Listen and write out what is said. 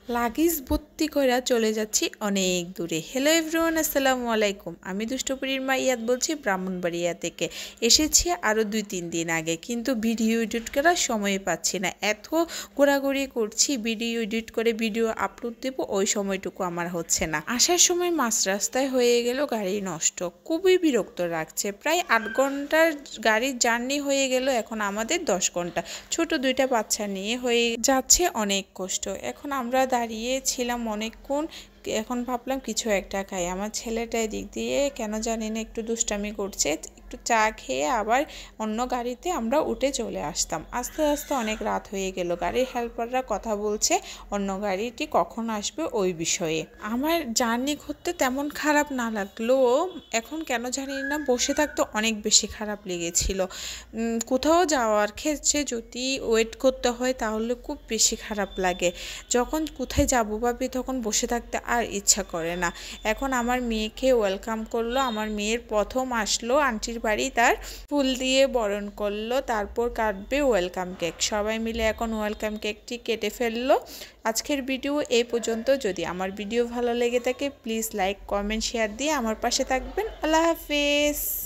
Luggage ভর্তি কইরা চলে যাচ্ছি অনেক দূরে। হ্যালো এভরিওয়ান, আসসালামু আলাইকুম। আমি দুষ্টপুরীর মা ইয়াদ বলছি, ব্রাহ্মণবাড়িয়া থেকে। এসেছি আরও 2-3 দিন আগে, কিন্তু ভিডিও এডিট করার সময় পাচ্ছি না। এত ঘোরাঘুরি করছি, ভিডিও এডিট করে ভিডিও আপলোড দেবো, ওই সময়টুকু আমার হচ্ছে না। আসার সময় মাঝ রাস্তায় হয়ে গেল গাড়ি নষ্ট, খুবই বিরক্ত লাগছে। প্রায় 8 ঘন্টার গাড়ির জার্নি হয়ে গেল, এখন আমাদের 10 ঘন্টা। ছোট 2টা বাচ্চা নিয়ে হয়ে যাচ্ছে অনেক কষ্ট। এখন আমরা দাঁড়িয়ে ছিলাম অনেকক্ষণ। এখন ভাবলাম কিছু একটা খাই। আমার ছেলেটা এদিক দিয়ে কেন জানি না একটু দুষ্টামি করছে। একটু চা খেয়ে আবার অন্য গাড়িতে আমরা উঠে চলে আসতাম। আস্তে আস্তে অনেক রাত হয়ে গেল। গাড়ির হেল্পাররা কথা বলছে অন্য গাড়িটি কখন আসবে ওই বিষয়ে। আমার জার্নি করতে তেমন খারাপ না লাগলেও এখন কেন জানি না বসে থাকতে অনেক বেশি খারাপ লেগেছিল। কোথাও যাওয়ার ক্ষেত্রে যদি ওয়েট করতে হয় তাহলে খুব বেশি খারাপ লাগে। যখন কোথায় যাবো ভাবি তখন বসে থাকতে আর ইচ্ছা করে না। এখন আমার মেয়েকে ওয়েলকাম করলো। আমার মেয়ের প্রথম আসলো আন্টির বাড়ি, তার ফুল দিয়ে বরণ করলো, তারপর কাটবে ওয়েলকাম কেক। সবাই মিলে এখন ওয়েলকাম কেকটি কেটে ফেললো। আজকের ভিডিও এই পর্যন্ত। যদি আমার ভিডিও ভালো লেগে থাকে প্লিজ লাইক, কমেন্ট, শেয়ার দিয়ে আমার পাশে থাকবেন। আল্লাহ হাফেজ।